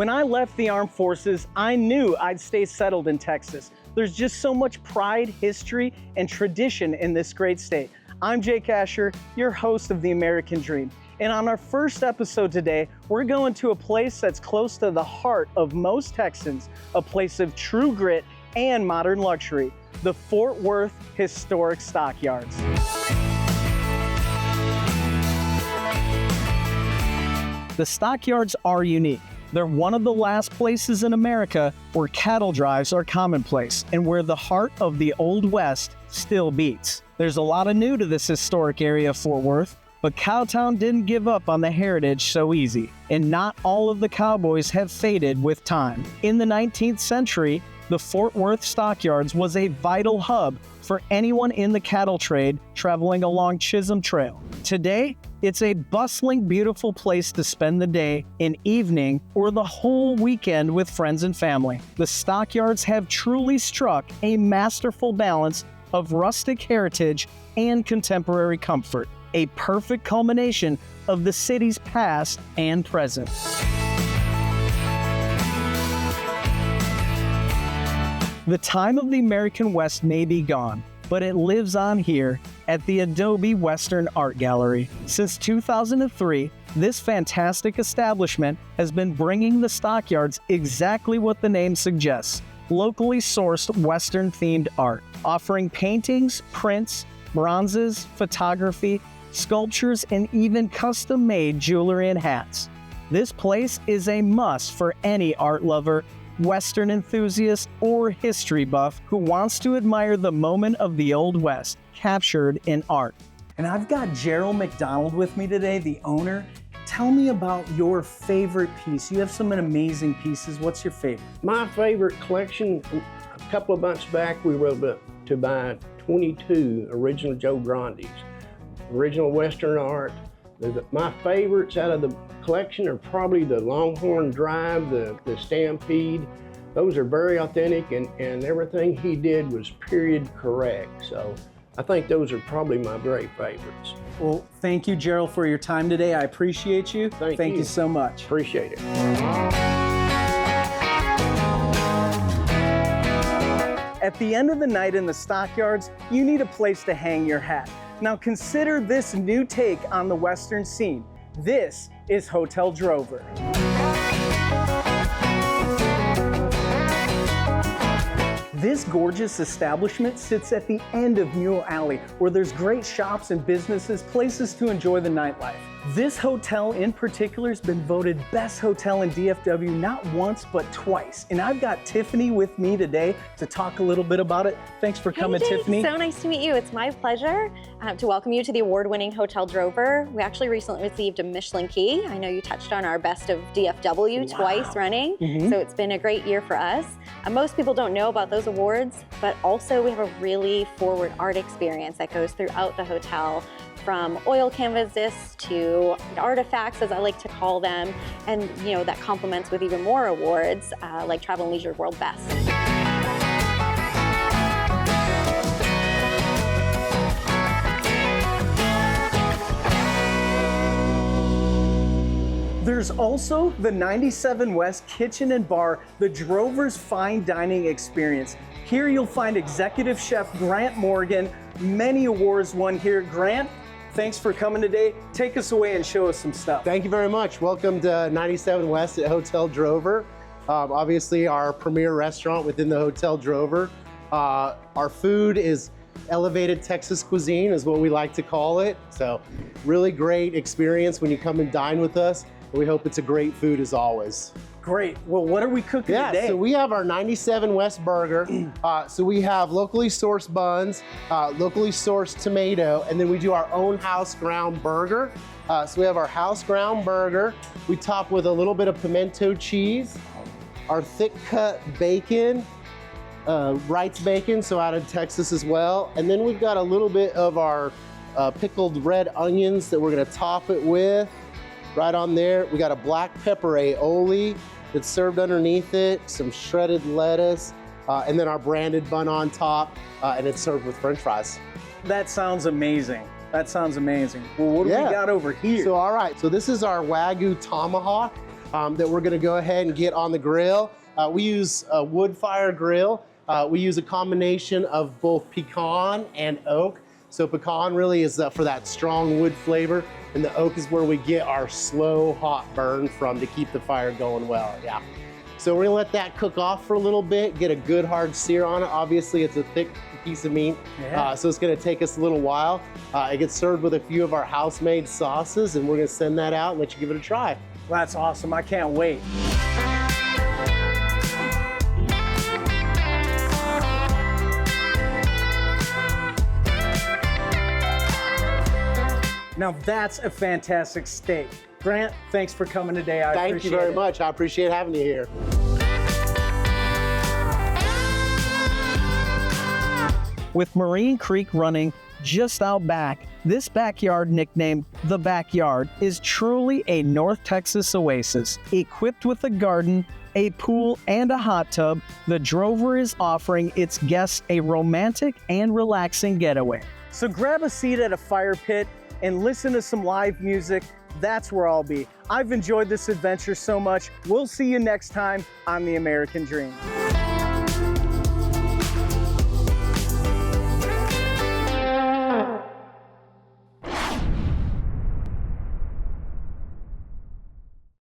When I left the armed forces, I knew I'd stay settled in Texas. There's just so much pride, history, and tradition in this great state. I'm Jake Asher, your host of The American Dream. And on our first episode today, we're going to a place that's close to the heart of most Texans, a place of true grit and modern luxury, the Fort Worth Historic Stockyards. The Stockyards are unique. They're one of the last places in America where cattle drives are commonplace and where the heart of the Old West still beats. There's a lot of new to this historic area of Fort Worth, but Cowtown didn't give up on the heritage so easy, and not all of the cowboys have faded with time. In the 19th century, the Fort Worth Stockyards was a vital hub for anyone in the cattle trade traveling along Chisholm Trail. Today, it's a bustling, beautiful place to spend the day, an evening, or the whole weekend with friends and family. The Stockyards have truly struck a masterful balance of rustic heritage and contemporary comfort, a perfect culmination of the city's past and present. The time of the American West may be gone, but it lives on here at the Adobe Western Art Gallery. Since 2003, this fantastic establishment has been bringing the Stockyards exactly what the name suggests, locally sourced Western-themed art, offering paintings, prints, bronzes, photography, sculptures, and even custom-made jewelry and hats. This place is a must for any art lover, Western enthusiast, or history buff who wants to admire the moment of the Old West captured in art. And I've got Gerald McDonald with me today, the owner. Tell me about your favorite piece. You have some amazing pieces. What's your favorite? My favorite collection, a couple of months back, we were able to buy 22 original Joe Grandes, original Western art. My favorites out of the collection are probably the Longhorn Drive, the Stampede. Those are very authentic, and everything he did was period correct. So I think those are probably my great favorites. Well, thank you, Gerald, for your time today. I appreciate you. Thank you so much. Appreciate it. At the end of the night in the Stockyards, you need a place to hang your hat. Now consider this new take on the Western scene. This is Hotel Drover. This gorgeous establishment sits at the end of Mule Alley, where there's great shops and businesses, places to enjoy the nightlife. This hotel in particular has been voted best hotel in DFW not once, but twice. And I've got Tiffany with me today to talk a little bit about it. Thanks for coming, Dave. Tiffany. So nice to meet you. It's my pleasure to welcome you to the award-winning Hotel Drover. We actually recently received a Michelin key. I know you touched on our best of DFW twice running. So it's been a great year for us. Most people don't know about those awards, but also we have a really forward art experience that goes throughout the hotel, from oil canvases to artifacts, as I like to call them, and that complements with even more awards like Travel and Leisure World Best. There's also the 97 West Kitchen and Bar, the Drover's Fine Dining Experience. Here you'll find Executive Chef Grant Morgan, many awards won here. Grant, thanks for coming today. Take us away and show us some stuff. Thank you very much. Welcome to 97 West at Hotel Drover. Obviously our premier restaurant within the Hotel Drover. Our food is elevated Texas cuisine is what we like to call it. So really great experience when you come and dine with us. We hope it's a great food as always. Great. Well, what are we cooking today? So we have our 97 West burger. So we have locally sourced buns, locally sourced tomato, and then we do our own house ground burger. So we have our house ground burger. We top with a little bit of pimento cheese, our thick cut bacon, Wright's bacon, so out of Texas as well. And then we've got a little bit of our pickled red onions that we're gonna top it with. Right on there, we got a black pepper aioli that's served underneath it, some shredded lettuce, and then our branded bun on top, and it's served with French fries. That sounds amazing. That sounds amazing. Well, what do we got over here? So, all right, so this is our Wagyu tomahawk. that we're gonna go ahead and get on the grill. We use a wood fire grill. We use a combination of both pecan and oak. So pecan really is for that strong wood flavor, and the oak is where we get our slow hot burn from to keep the fire going well, yeah. So we're gonna let that cook off for a little bit, get a good hard sear on it. Obviously it's a thick piece of meat, so it's gonna take us a little while. It gets served with a few of our house-made sauces, and we're gonna send that out and let you give it a try. Well, that's awesome, I can't wait. Now that's a fantastic steak. Grant, thanks for coming today. I appreciate it. Thank you very much. I appreciate having you here. With Marine Creek running just out back, this backyard, nicknamed The Backyard, is truly a North Texas oasis. Equipped with a garden, a pool, and a hot tub, the Drover is offering its guests a romantic and relaxing getaway. So grab a seat at a fire pit and listen to some live music. That's where I'll be. I've enjoyed this adventure so much. We'll see you next time on The American Dream.